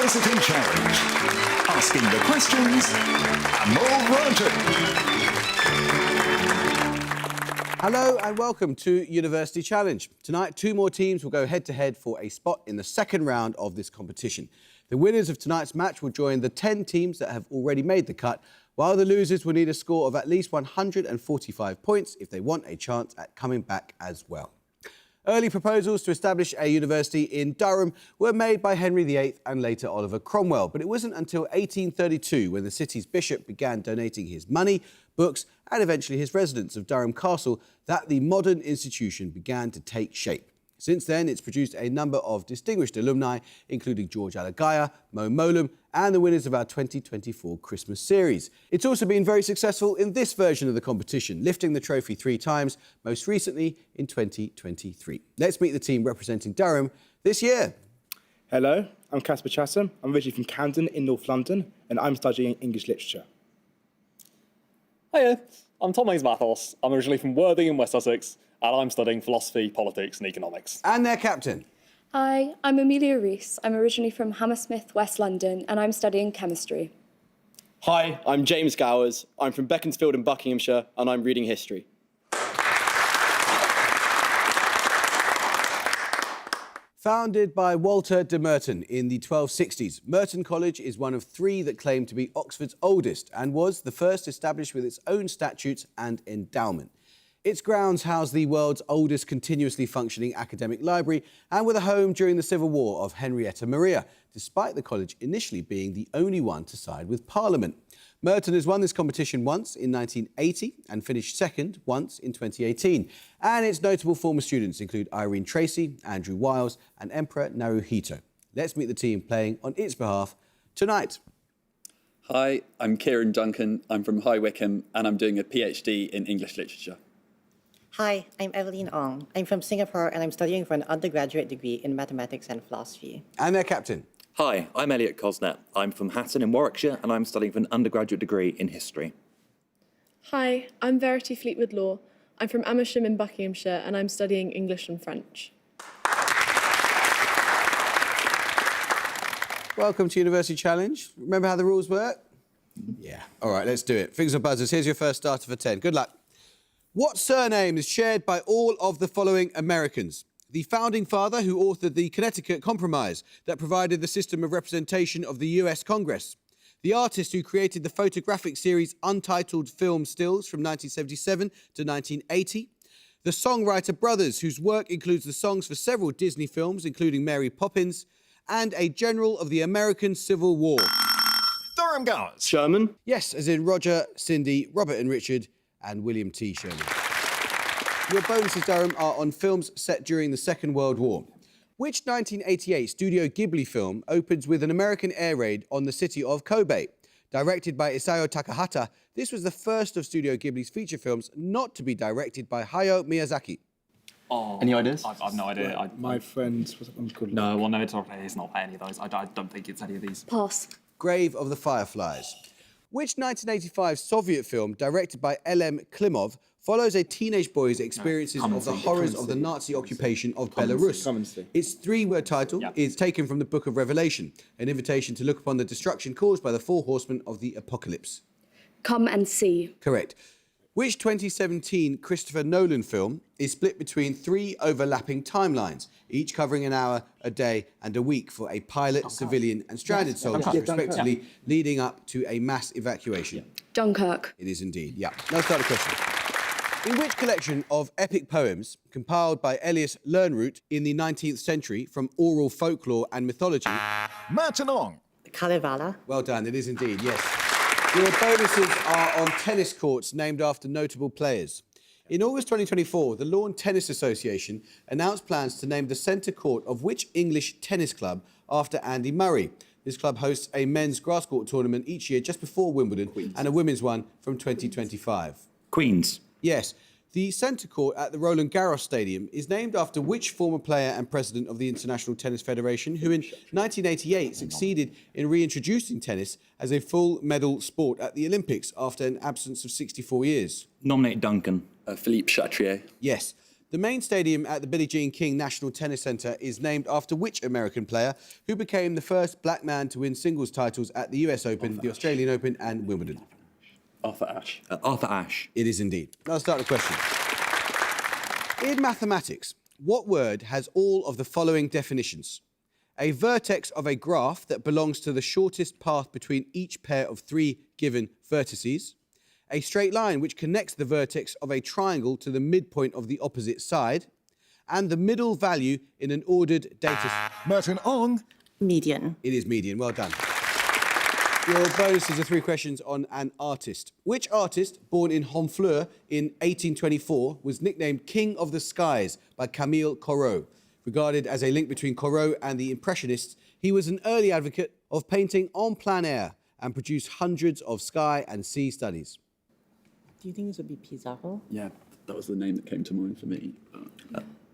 University Challenge. Asking the questions, Merton. Hello and welcome to University Challenge. Tonight, two more teams will go head-to-head for a spot in the second round of this competition. The winners of tonight's match will join the 10 teams that have already made the cut, while the losers will need a score of at least 145 points if they want a chance at coming back as well. Early proposals to establish a university in Durham were made by Henry VIII and later Oliver Cromwell, but it wasn't until 1832 when the city's bishop began donating his money, books and eventually his residence of Durham Castle that the modern institution began to take shape. Since then, it's produced a number of distinguished alumni, including George Alagaya, Mo Molum, and the winners of our 2024 Christmas series. It's also been very successful in this version of the competition, lifting the trophy 3 times, most recently in 2023. Let's meet the team representing Durham this year. Hello, I'm Casper Chatham. I'm originally from Camden in North London, and I'm studying English literature. Hiya, I'm Tom Hayes-Mathos. I'm originally from Worthing in West Sussex, and I'm studying philosophy, politics and economics. And their captain. Hi, I'm Amelia Rees. I'm originally from Hammersmith, West London, and I'm studying chemistry. Hi, I'm James Gowers. I'm from Beaconsfield in Buckinghamshire, and I'm reading history. Founded by Walter de Merton in the 1260s, Merton College is one of 3 that claim to be Oxford's oldest and was the first established with its own statutes and endowment. Its grounds house the world's oldest continuously functioning academic library and were the home during the Civil War of Henrietta Maria, despite the college initially being the only one to side with Parliament. Merton has won this competition once in 1980 and finished second once in 2018. And its notable former students include Irene Tracy, Andrew Wiles and Emperor Naruhito. Let's meet the team playing on its behalf tonight. Hi, I'm Kieran Duncan. I'm from High Wycombe and I'm doing a PhD in English literature. Hi, I'm Evelyn Ong. I'm from Singapore and I'm studying for an undergraduate degree in mathematics and philosophy. And their captain. Hi, I'm Elliot Cosnett. I'm from Hatton in Warwickshire and I'm studying for an undergraduate degree in history. Hi, I'm Verity Fleetwood Law. I'm from Amersham in Buckinghamshire and I'm studying English and French. Welcome to University Challenge. Remember how the rules work? Yeah. All right, let's do it. Fingers on buzzers. Here's your first starter for 10. Good luck. What surname is shared by all of the following Americans? The founding father who authored the Connecticut Compromise that provided the system of representation of the US Congress. The artist who created the photographic series Untitled Film Stills from 1977 to 1980. The songwriter brothers whose work includes the songs for several Disney films, including Mary Poppins. And a general of the American Civil War. Durham Gowers. Sherman? Yes, as in Roger, Cindy, Robert and Richard, and William T. Sherman. Your bonuses, Durham, are on films set during the Second World War. Which 1988 Studio Ghibli film opens with an American air raid on the city of Kobe? Directed by Isao Takahata, this was the first of Studio Ghibli's feature films not to be directed by Hayao Miyazaki. Oh, Any ideas? I've no idea. My friends, what's that one called? No, well, no, it's not any of those. I don't think it's any of these. Pass. Grave of the Fireflies. Which 1985 Soviet film, directed by L.M. Klimov, follows a teenage boy's experiences of the horrors of the Nazi occupation of Belarus? Its 3-word title is taken from the Book of Revelation, an invitation to look upon the destruction caused by the 4 horsemen of the apocalypse. Come and see. Correct. Which 2017 Christopher Nolan film is split between 3 overlapping timelines, each covering an hour, a day and a week for a pilot, civilian and stranded soldiers, respectively, leading up to a mass evacuation? Dunkirk. It is indeed, yeah. Now start the question. In which collection of epic poems, compiled by Elias Lönnrot in the 19th century from oral folklore and mythology... Merton Ong. Kalevala. Well done, it is indeed, yes. Your bonuses are on tennis courts named after notable players. In August 2024, the Lawn Tennis Association announced plans to name the centre court of which English tennis club after Andy Murray. This club hosts a men's grass court tournament each year just before Wimbledon and a women's one from 2025. Queens. Yes. The centre court at the Roland Garros Stadium is named after which former player and president of the International Tennis Federation who in 1988 succeeded in reintroducing tennis as a full medal sport at the Olympics after an absence of 64 years? Nominate Duncan. Philippe Chatrier. Yes. The main stadium at the Billie Jean King National Tennis Centre is named after which American player who became the first black man to win singles titles at the US Open, the Australian Open and Wimbledon? Arthur Ashe. Arthur Ashe. It is indeed. I'll start the question. In mathematics, what word has all of the following definitions? A vertex of a graph that belongs to the shortest path between each pair of 3 given vertices. A straight line which connects the vertex of a triangle to the midpoint of the opposite side, and the middle value in an ordered data. Merton Ong. Median. It is median. Well done. Your bonuses are 3 questions on an artist. Which artist, born in Honfleur in 1824, was nicknamed King of the Skies by Camille Corot? Regarded as a link between Corot and the Impressionists, he was an early advocate of painting en plein air and produced hundreds of sky and sea studies. Do you think this would be Pizarro? Yeah, that was the name that came to mind for me.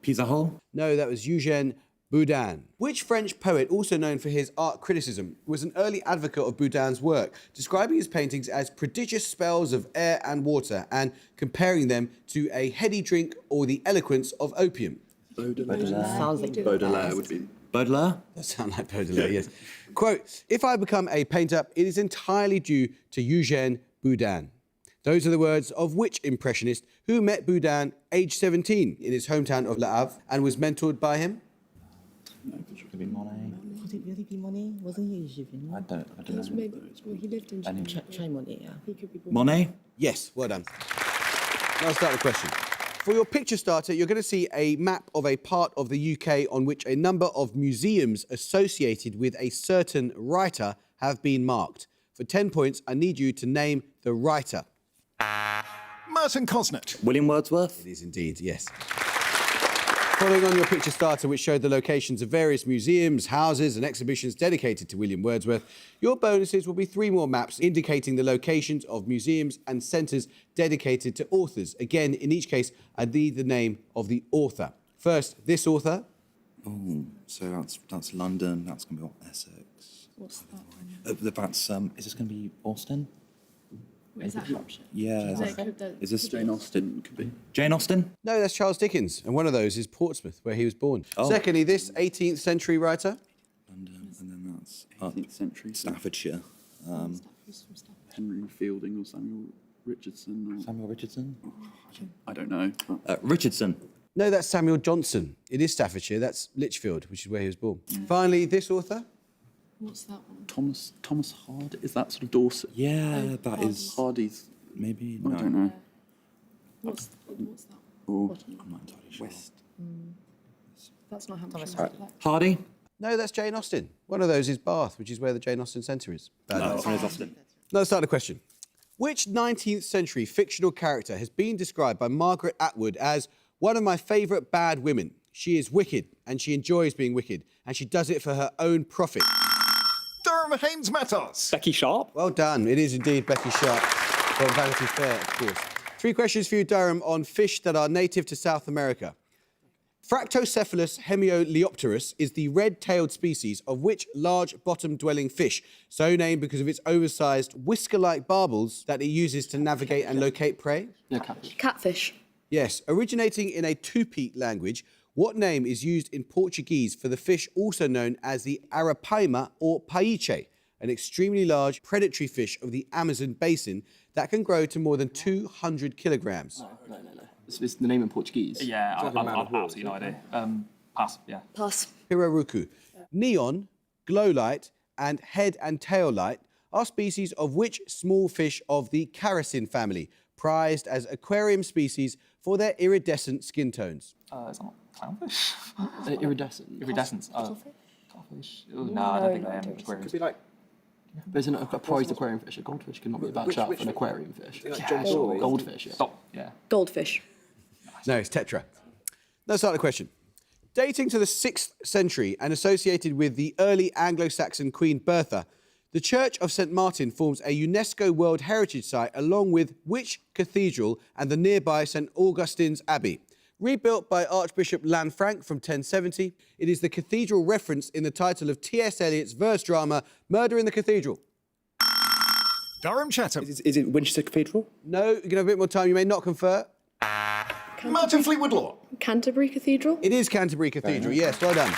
Pizarro. No, that was Eugène Boudin. Which French poet, also known for his art criticism, was an early advocate of Boudin's work, describing his paintings as prodigious spells of air and water and comparing them to a heady drink or the eloquence of opium? Sounds like Baudelaire would be. Baudelaire. That sounds like Baudelaire, yes. Quote, if I become a painter, it is entirely due to Eugène Boudin. Those are the words of which impressionist who met Boudin aged 17 in his hometown of Le Havre and was mentored by him? Could be Monet. Would it really be Monet? Wasn't he Given? I don't know. Maybe, well, he lived in Japan. Try Monet, yeah. He could be born. Monet. Yes, well done. Now I'll start the question. For your picture starter, you're going to see a map of a part of the UK on which a number of museums associated with a certain writer have been marked. For 10 points, I need you to name the writer. Merton Cosnett. William Wordsworth. It is indeed, yes. Following on your picture starter, which showed the locations of various museums, houses and exhibitions dedicated to William Wordsworth, your bonuses will be 3 more maps indicating the locations of museums and centres dedicated to authors. Again, in each case, I need the name of the author. First, this author. Oh, so that's London. That's going to be Essex. What's that one? That's is this going to be Austin? Is that Hampshire? Yeah. So it could- Is this Jane Austen could be. Jane Austen? No, that's Charles Dickens, and one of those is Portsmouth, where he was born. Oh. Secondly, this 18th century writer. London, and then that's up 18th century. Staffordshire. Henry Fielding or Samuel Richardson. Or... Samuel Richardson. I don't know. Richardson. No, that's Samuel Johnson. It is Staffordshire. That's Lichfield, which is where he was born. Finally, this author. What's that one? Thomas Hardy. Is that sort of Dorset? Yeah, that is Hardy's. maybe. I don't know. What's that Or one? I'm not entirely sure. West. That's not Hampshire. is Hardy. it? Like- Hardy. No, that's Jane Austen. One of those is Bath, which is where the Jane Austen Centre is. Bad No, answer. it's Austin. Now, let's start the question. Which 19th century fictional character has been described by Margaret Atwood as one of my favourite bad women? She is wicked, and she enjoys being wicked, and she does it for her own profit. Durham Haynes Matos. Becky Sharp. Well done. It is indeed Becky Sharp from Vanity Fair, of course. 3 questions for you, Durham, on fish that are native to South America. Fractocephalus hemioleopterus is the red-tailed species of which large bottom-dwelling fish, so named because of its oversized whisker-like barbels that it uses to navigate and locate prey? Yeah, catfish. Catfish. Yes. Originating in a Tupi language, what name is used in Portuguese for the fish also known as the arapaima or paiche, an extremely large predatory fish of the Amazon basin that can grow to more than 200 kilograms? No. It's the name in Portuguese. Yeah, I've absolutely no idea. Pass, yeah. Pass. Pirarucu. Neon, glow light, and head and tail light are species of which small fish of the Characin family, prized as aquarium species for their iridescent skin tones? Is that not clownfish? Iridescent. Iridescent. Cuttlefish. No, I don't think they am. Could be like. There's a prized aquarium fish. A goldfish cannot be a bad shout for an aquarium fish. Goldfish, yeah. Stop. Yeah. Goldfish. No, it's tetra. Let's start the question. Dating to the 6th century and associated with the early Anglo-Saxon Queen Bertha, the Church of St. Martin forms a UNESCO World Heritage Site along with which cathedral and the nearby St. Augustine's Abbey? Rebuilt by Archbishop Lanfranc from 1070, it is the cathedral referenced in the title of T.S. Eliot's verse drama Murder in the Cathedral. Durham Chatham. Is it Winchester Cathedral? No, you can have a bit more time. You may not confer. Merton Fleetwood Law. Canterbury Cathedral. It is Canterbury Cathedral, yes, well done.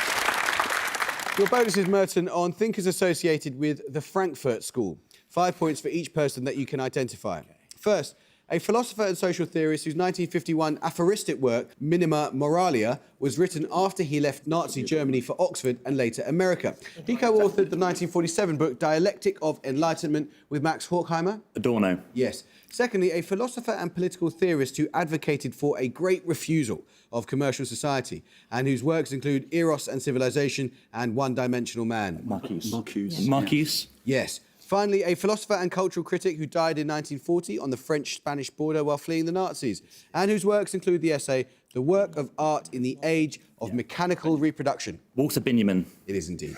Your bonus is, Merton, on thinkers associated with the Frankfurt School. 5 points for each person that you can identify. First, a philosopher and social theorist whose 1951 aphoristic work, Minima Moralia, was written after he left Nazi Germany for Oxford and later America. He co-authored the 1947 book Dialectic of Enlightenment with Max Horkheimer. Adorno. Yes. Secondly, a philosopher and political theorist who advocated for a great refusal of commercial society and whose works include Eros and Civilization and One-Dimensional Man. Marcuse. Yes. Finally, a philosopher and cultural critic who died in 1940 on the French-Spanish border while fleeing the Nazis, and whose works include the essay The Work of Art in the Age of Mechanical Reproduction. Walter Benjamin. It is indeed.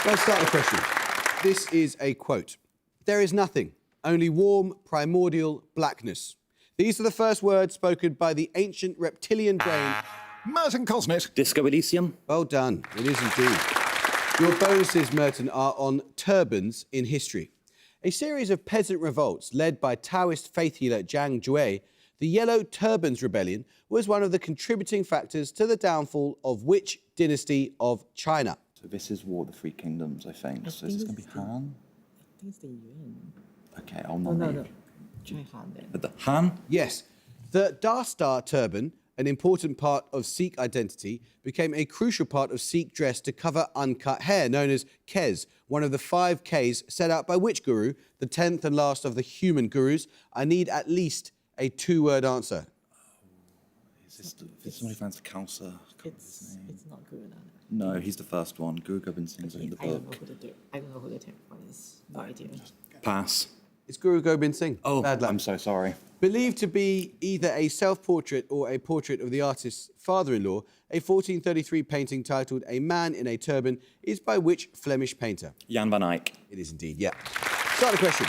Let's start the question. This is a quote. There is nothing, only warm, primordial blackness. These are the first words spoken by the ancient reptilian brain. Merton Cosnet. Disco Elysium. Well done. It is indeed. Your bonuses, Merton, are on turbans in history. A series of peasant revolts led by Taoist faith healer Zhang Jue, the Yellow Turbans Rebellion was one of the contributing factors to the downfall of which dynasty of China? So this is War of the Three Kingdoms, I think. So is this going to be Han? I think it's the Yuan. Okay, I'll nominate. Try Han then. The Han? Yes. The Dastar turban, an important part of Sikh identity, became a crucial part of Sikh dress to cover uncut hair, known as Kez, one of the 5 Ks set out by which guru, the 10th and last of the human gurus? I need at least a 2-word answer. Is this somebody who finds the Khalsa? It's not Guru Nanak. No, he's the first one. Guru Gobind Singh's in the I don't know book. I don't know who the 10th one is. No idea. Pass. It's Guru Gobind Singh. Oh, Bad luck. I'm so sorry. Believed to be either a self-portrait or a portrait of the artist's father-in-law, a 1433 painting titled A Man in a Turban is by which Flemish painter? Jan van Eyck. It is indeed, yeah. Start the question.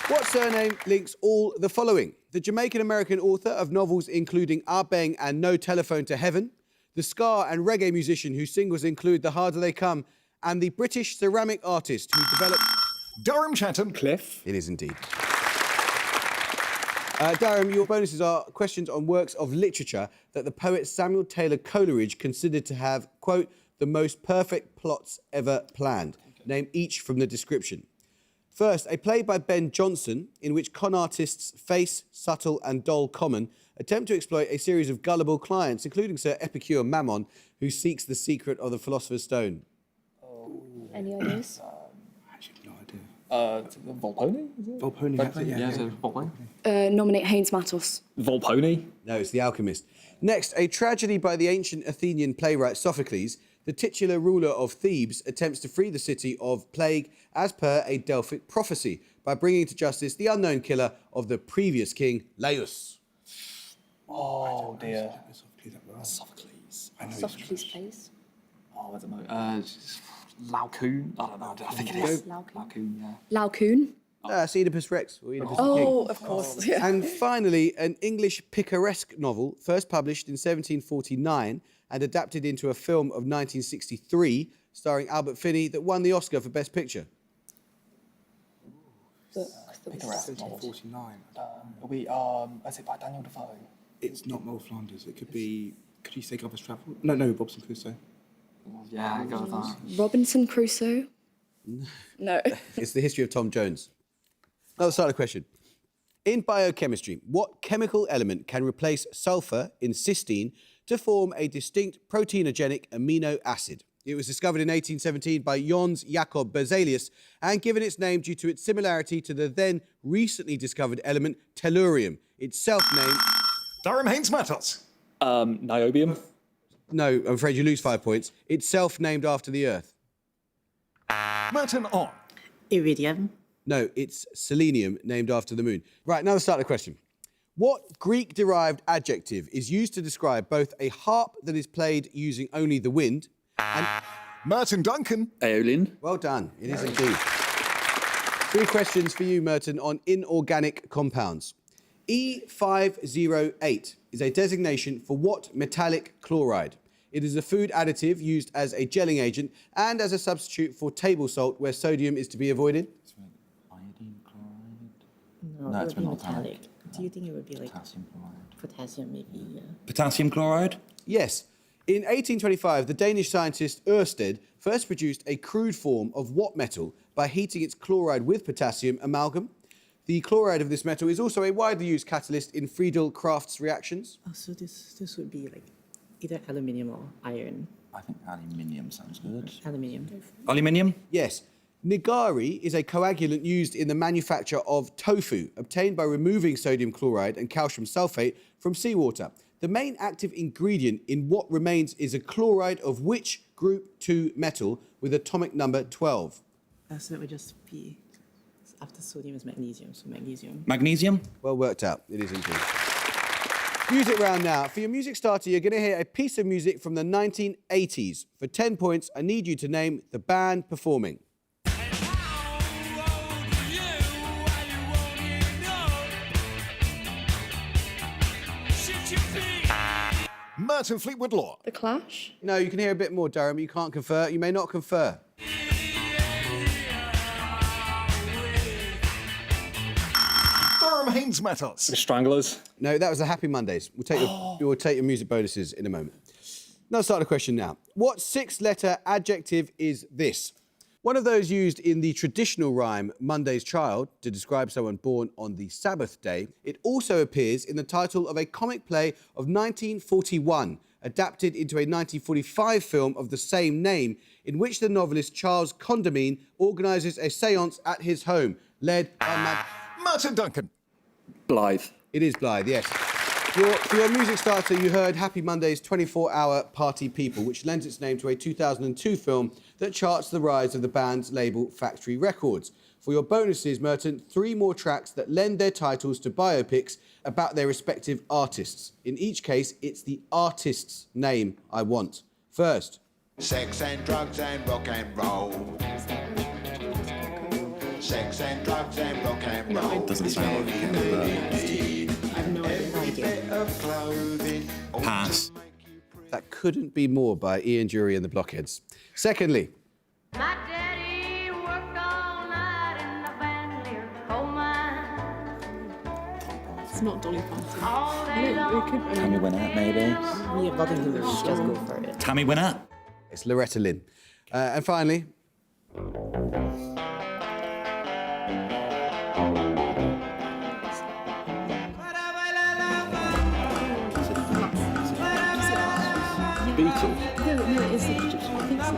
What surname links all the following? The Jamaican-American author of novels including Ah Beng and No Telephone to Heaven, the ska and reggae musician whose singles include The Harder They Come, and the British ceramic artist who developed... Durham Chatham. Cliff. It is indeed. Durham, your bonuses are questions on works of literature that the poet Samuel Taylor Coleridge considered to have, quote, the most perfect plots ever planned. Name each from the description. First, a play by Ben Jonson in which con artists Face, Subtle and Doll Common attempt to exploit a series of gullible clients, including Sir Epicure Mammon, who seeks the secret of the Philosopher's Stone. Any ideas? Volpone? Is it? Volpone has it, Yeah, so Volpone. Nominate Haynes Matos. Volpone? No, it's The Alchemist. Next, a tragedy by the ancient Athenian playwright Sophocles. The titular ruler of Thebes attempts to free the city of plague as per a Delphic prophecy by bringing to justice the unknown killer of the previous king, Laius. Oh dear. Sophocles. Sophocles plays. Oh, I don't know. Laocoon? I don't know. I think it is. Laocoon, yeah. Laocoon. That's Oedipus Rex. Or Oedipus the Oh, King. of course. Yeah. And finally, an English picaresque novel, first published in 1749 and adapted into a film of 1963, starring Albert Finney, that won the Oscar for Best Picture. Picaresque novel. 49. Is it by Daniel Defoe? It's not Mo Flanders. It could be. Could you say Glover's Travel? No, Robinson Crusoe. Yeah, go with that. Robinson Crusoe. No. It's the history of Tom Jones. Another start of question. In biochemistry, what chemical element can replace sulfur in cysteine to form a distinct proteinogenic amino acid? It was discovered in 1817 by Jöns Jacob Berzelius and given its name due to its similarity to the then recently discovered element tellurium, itself named... Durham Haynes Matos. Niobium? No, I'm afraid you lose 5 points. Itself named after the Earth. Merton on. Iridium. No, it's selenium, named after the moon. Right, now let's start the question. What Greek-derived adjective is used to describe both a harp that is played using only the wind and... Merton Duncan. Aeolian. Well done, it is indeed. 3 questions for you, Merton, on inorganic compounds. E508 is a designation for what metallic chloride? It is a food additive used as a gelling agent and as a substitute for table salt where sodium is to be avoided. No, No, it it's would be metallic. Do you think it would be like Potassium chloride. potassium, maybe? Yeah. Potassium chloride? Yes. In 1825, the Danish scientist Ørsted first produced a crude form of what metal by heating its chloride with potassium amalgam. The chloride of this metal is also a widely used catalyst in Friedel-Crafts reactions. Oh, so this would be like either aluminium or iron. I think aluminium sounds good. Aluminium. Aluminium? Yes. Nigari is a coagulant used in the manufacture of tofu, obtained by removing sodium chloride and calcium sulfate from seawater. The main active ingredient in what remains is a chloride of which group 2 metal with atomic number 12? So it would just be, after sodium is magnesium, so magnesium. Magnesium? Well worked out. It is indeed. Music round now. For your music starter, you're going to hear a piece of music from the 1980s. For 10 points, I need you to name the band performing. Merton Fleetwood Law. The Clash? No, you can hear a bit more, Durham. You can't confer. You may not confer. Durham Haynes Matters. The Stranglers. No, that was the Happy Mondays. We'll take your music bonuses in a moment. Now, start the question now. What 6-letter adjective is this? One of those used in the traditional rhyme Monday's Child to describe someone born on the Sabbath day. It also appears in the title of a comic play of 1941, adapted into a 1945 film of the same name, in which the novelist Charles Condamine organises a séance at his home, led by Merton Duncan. Blythe. It is Blythe, yes. For your music starter, you heard Happy Monday's 24-hour Party People, which lends its name to a 2002 film that charts the rise of the band's label Factory Records. For your bonuses, Merton, 3 more tracks that lend their titles to biopics about their respective artists. In each case, it's the artist's name I want. First. Sex and drugs and rock and roll. Sex and drugs and rock and roll. It doesn't sound like it. I have no idea. Pass. That couldn't be more by Ian Dury and the Blockheads. Secondly. My daddy worked all night in the Van Leer coal mine. It's not Dolly Parton. All day long. Tammy Wynette, maybe? We have nothing to lose, just go for it. Tammy Wynette? It's Loretta Lynn. And finally. No, it is the Egyptian. I think so.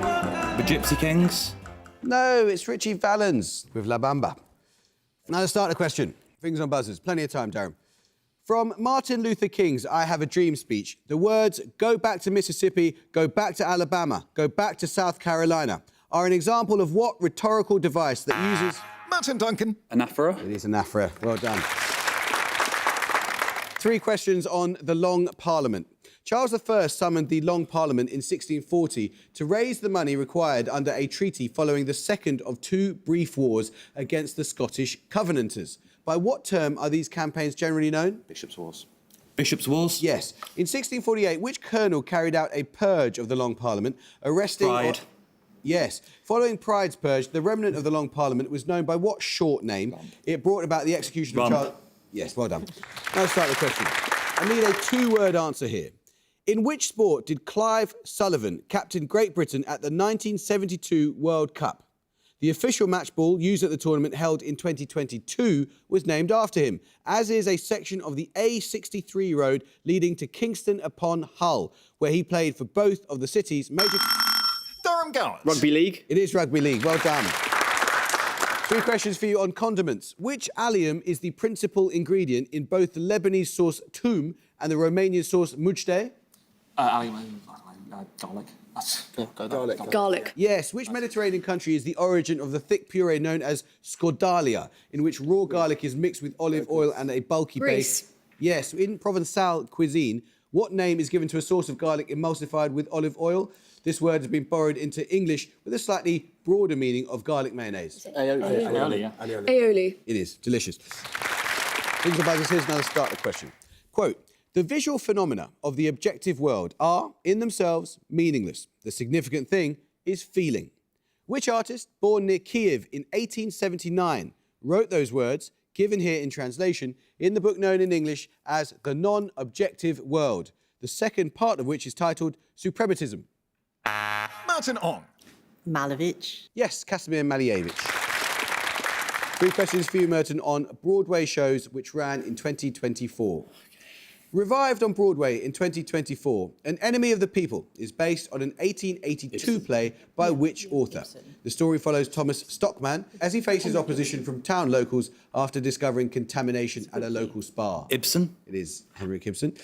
The Gypsy Kings? No, it's Richie Valens with La Bamba. Now let's start the question. Fingers on buzzers. Plenty of time, Durham. From Martin Luther King's I Have a Dream speech, the words "go back to Mississippi, go back to Alabama, go back to South Carolina" are an example of what rhetorical device that uses... Merton Duncan. Anaphora. It is anaphora. Well done. 3 questions on the Long Parliament. Charles I summoned the Long Parliament in 1640 to raise the money required under a treaty following the second of 2 brief wars against the Scottish Covenanters. By what term are these campaigns generally known? Bishop's Wars. Bishop's Wars? Yes. In 1648, which colonel carried out a purge of the Long Parliament, arresting... Pride. Yes. Following Pride's purge, the remnant of the Long Parliament was known by what short name? It brought about the execution of Charles... Yes, well done. Now let's start the question. I need a 2-word answer here. In which sport did Clive Sullivan captain Great Britain at the 1972 World Cup? The official match ball used at the tournament held in 2022 was named after him, as is a section of the A63 road leading to Kingston upon Hull, where he played for both of the city's major... Durham Gowers. Rugby League. It is Rugby League. Well done. 3 questions for you on condiments. Which allium is the principal ingredient in both the Lebanese sauce toum and the Romanian sauce mujde? Garlic. Garlic. Yes. Which Mediterranean country is the origin of the thick puree known as scordalia, in which raw garlic is mixed with olive oil and a bulky Greece. base? Yes. In Provençal cuisine, what name is given to a sauce of garlic emulsified with olive oil? This word has been borrowed into English with a slightly broader meaning of garlic mayonnaise. Aioli. It is. Delicious. Things about this is now to start the question. Quote, the visual phenomena of the objective world are, in themselves, meaningless. The significant thing is feeling. Which artist, born near Kiev in 1879, wrote those words, given here in translation in the book known in English as The Non-Objective World, the second part of which is titled Suprematism? Merton Ong. Malevich. Yes, Kasimir Malevich. 3 questions for you, Merton, on Broadway shows which ran in 2024. Revived on Broadway in 2024, An Enemy of the People is based on an 1882 play by which author? The story follows Thomas Stockman as he faces opposition from town locals after discovering contamination at a local spa. Ibsen. It is Henrik Ibsen.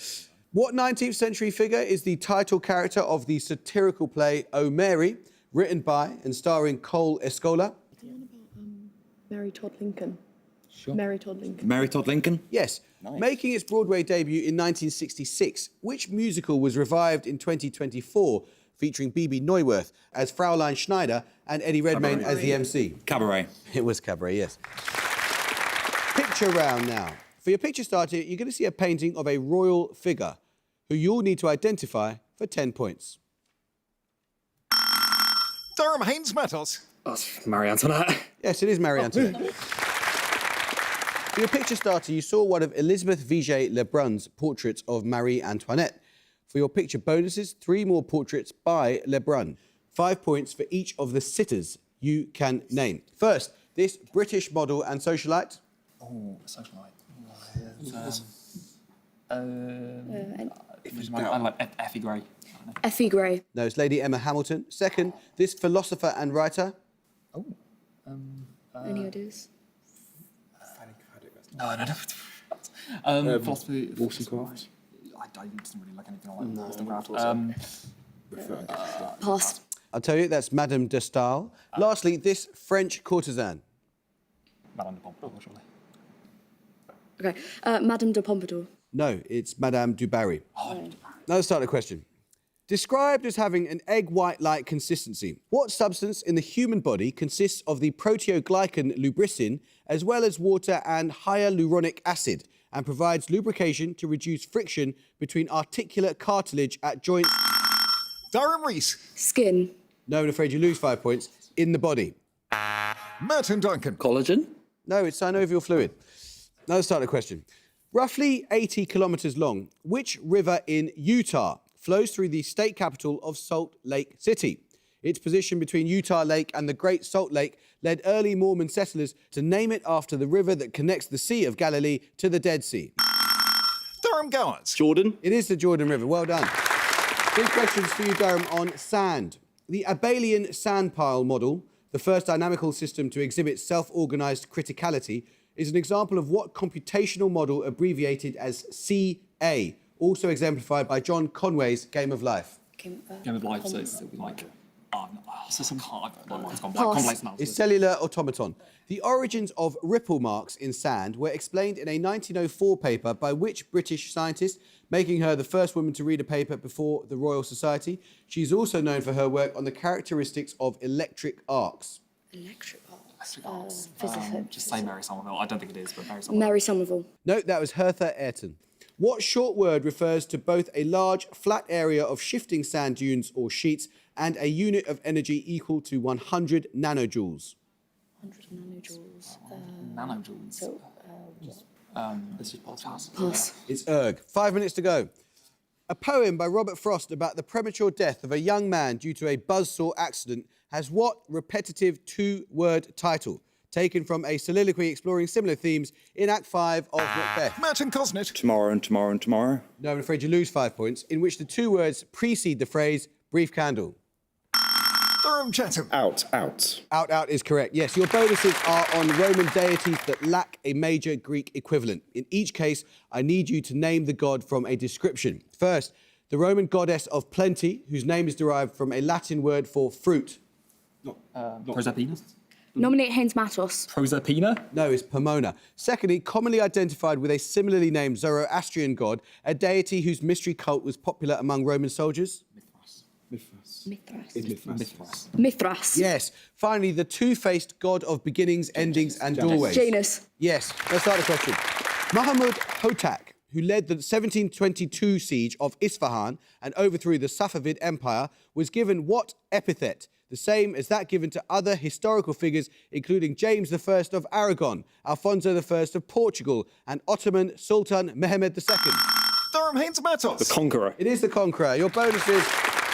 What 19th century figure is the title character of the satirical play O Mary, written by and starring Cole Escola? Mary Todd Lincoln. Sure. Mary Todd Lincoln. Mary Todd Lincoln? Yes. Nice. Making its Broadway debut in 1966, which musical was revived in 2024, featuring Bebe Neuwirth as Fraulein Schneider and Eddie Redmayne as the MC? Cabaret. It was Cabaret, yes. Picture round now. For your picture starter, you're going to see a painting of a royal figure who you'll need to identify for 10 points. Durham Haynes Metals. That's Marie Antoinette. Yes, it is Marie Antoinette. For your picture starter, you saw one of Elizabeth Vigée Lebrun's portraits of Marie Antoinette. For your picture bonuses, 3 more portraits by Lebrun. 5 points for each of the sitters you can name. First, this British model and socialite. Oh, socialite. Uh, I like Effie Gray. Effie Gray. No, it's Lady Emma Hamilton. Second, this philosopher and writer. Any ideas? No. Philosophy. Wollstonecraft. I didn't really like anything like that. Pass. I'll tell you, that's Madame de Stael. Lastly, this French courtesan. Madame de Pompadour, surely. Okay. Madame de Pompadour. No, it's Madame du Barry. Now let's start the question. Described as having an egg white-like consistency, what substance in the human body consists of the proteoglycan lubricin as well as water and hyaluronic acid and provides lubrication to reduce friction between articulate cartilage at joints? Durham Reese. Skin. No, I'm afraid you lose 5 points. In the body. Merton Duncan. Collagen? No, it's synovial fluid. Now let's start the question. Roughly 80 kilometres long, which river in Utah flows through the state capital of Salt Lake City? Its position between Utah Lake and the Great Salt Lake led early Mormon settlers to name it after the river that connects the Sea of Galilee to the Dead Sea. Durham Gowers. Jordan. It is the Jordan River. Well done. 3 questions for you, Durham, on sand. The abelian sand pile model, the first dynamical system to exhibit self-organised criticality, is an example of what computational model abbreviated as CA, also exemplified by John Conway's Game of Life? Game of Life, so it'll be like... so some complex now. It's cellular automaton. The origins of ripple marks in sand were explained in a 1904 paper by which British scientist, making her the first woman to read a paper before the Royal Society. She's also known for her work on the characteristics of electric arcs. Electric arcs. Just say Mary Somerville. I don't think it is, but Mary Somerville. Mary Somerville. No, that was Hertha Ayrton. What short word refers to both a large flat area of shifting sand dunes or sheets and a unit of energy equal to 100 nanojoules? 100 nanojoules. Nanojoules. Let's just pass. Pass. It's erg. 5 minutes to go. A poem by Robert Frost about the premature death of a young man due to a buzzsaw accident has what repetitive 2-word title? Taken from a soliloquy exploring similar themes in Act 5 of Macbeth. Merton Cosnett. Tomorrow and tomorrow and tomorrow. No, I'm afraid you lose 5 points, in which the 2 words precede the phrase brief candle. Durham Chatham. Out. Out is correct. Yes, your bonuses are on Roman deities that lack a major Greek equivalent. In each case, I need you to name the god from a description. First, the Roman goddess of plenty, whose name is derived from a Latin word for fruit. Proserpina? Nominate Haynes Matos. Proserpina? No, it's Pomona. Secondly, commonly identified with a similarly named Zoroastrian god, a deity whose mystery cult was popular among Roman soldiers. Mithras. Yes. Finally, the two-faced god of beginnings, endings, and doorways. Janus. Yes. Let's start the question. Mahmud Hotak, who led the 1722 siege of Isfahan and overthrew the Safavid Empire, was given what epithet? the same as that given to other historical figures, including James I of Aragon, Alfonso I of Portugal, and Ottoman Sultan Mehmed II. Durham Haynes Matos. The Conqueror. It is the Conqueror. Your bonuses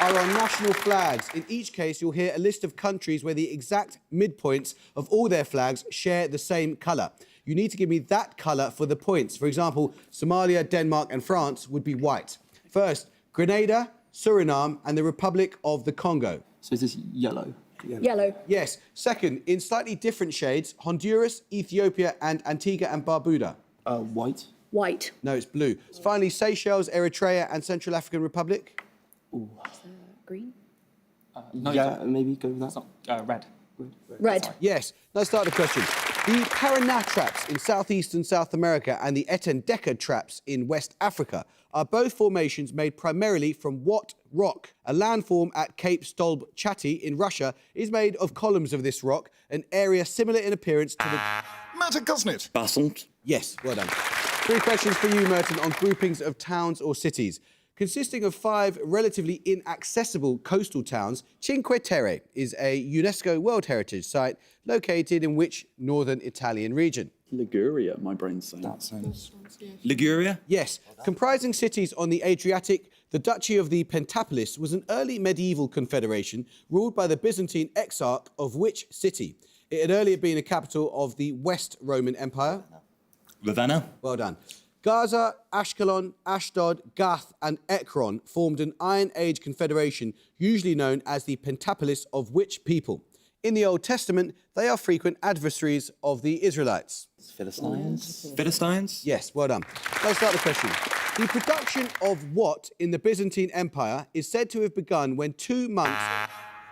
are on national flags. In each case, you'll hear a list of countries where the exact midpoints of all their flags share the same colour. You need to give me that colour for the points. For example, Somalia, Denmark and France would be white. First, Grenada, Suriname and the Republic of the Congo. So is this yellow? Yellow. Yes. Second, in slightly different shades, Honduras, Ethiopia and Antigua and Barbuda. White. White. No, it's blue. Finally, Seychelles, Eritrea and Central African Republic. Ooh. Green. No, yeah, maybe go with that. Red. Red. Yes. Let's start the question. The Paraná traps in southeastern South America and the Etendeka traps in West Africa are both formations made primarily from what rock? A landform at Cape Stolb Chatti in Russia is made of columns of this rock, an area similar in appearance to the... Merton Gosnett. Basalt. Yes, well done. 3 questions for you, Merton, on groupings of towns or cities. Consisting of 5 relatively inaccessible coastal towns, Cinque Terre is a UNESCO World Heritage Site located in which northern Italian region? Liguria, my brain's saying. That sounds... Liguria? Yes. Comprising cities on the Adriatic, the Duchy of the Pentapolis was an early medieval confederation ruled by the Byzantine Exarch of which city? It had earlier been a capital of the West Roman Empire. Ravenna? Well done. Gaza, Ashkelon, Ashdod, Gath and Ekron formed an Iron Age confederation usually known as the Pentapolis of which people? In the Old Testament, they are frequent adversaries of the Israelites. Philistines? Philistines? Yes, well done. Let's start the question. The production of what in the Byzantine Empire is said to have begun when 2 monks...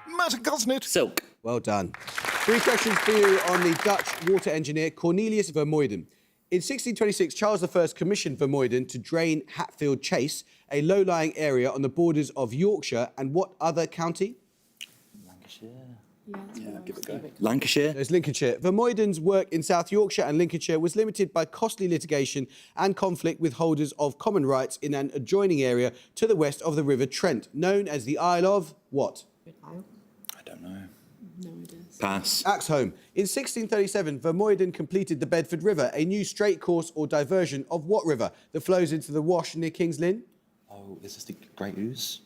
Merton Gosnett. Silk. Well done. 3 questions for you on the Dutch water engineer Cornelius Vermuyden. In 1626, Charles I commissioned Vermuyden to drain Hatfield Chase, a low-lying area on the borders of Yorkshire and what other county? Lancashire. Yeah, give it a go. Lancashire. There's Lincolnshire. Vermuyden's work in South Yorkshire and Lincolnshire was limited by costly litigation and conflict with holders of common rights in an adjoining area to the west of the River Trent, known as the Isle of what? I don't know. No idea. Pass. Axholme. In 1637, Vermuyden completed the Bedford River, a new straight course or diversion of what river that flows into the Wash near King's Lynn? Oh, is this the Great Ouse?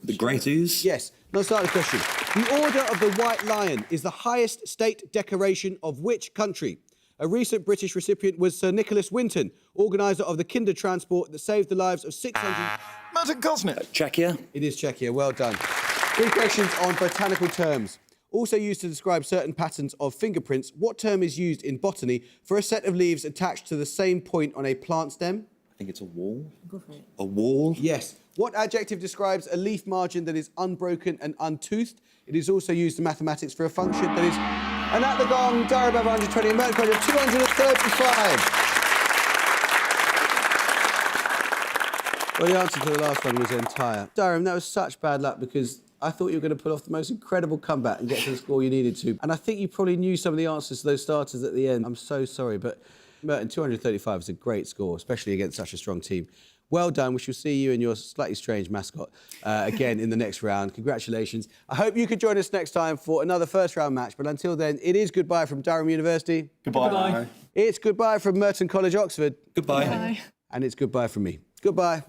The Great Ouse? Yes. Let's start the question. The Order of the White Lion is the highest state decoration of which country? A recent British recipient was Sir Nicholas Winton, organiser of the Kinder transport that saved the lives of 600... Merton Gosnett. Czechia. It is Czechia. Well done. 3 questions on botanical terms. Also used to describe certain patterns of fingerprints, what term is used in botany for a set of leaves attached to the same point on a plant stem? I think it's a wall. Go for it. A wall? Yes. What adjective describes a leaf margin that is unbroken and untoothed? It is also used in mathematics for a function that is... And at the gong, Durham above 120, and Merton of 235. Well, the answer to the last one was entire. Durham, that was such bad luck because I thought you were going to pull off the most incredible comeback and get to the score you needed to. And I think you probably knew some of the answers to those starters at the end. I'm so sorry, but Merton, 235 is a great score, especially against such a strong team. Well done. We shall see you and your slightly strange mascot again in the next round. Congratulations. I hope you could join us next time for another first-round match. But until then, it is goodbye from Durham University. Goodbye. Goodbye. It's goodbye from Merton College, Oxford. Goodbye. Bye. And it's goodbye from me. Goodbye.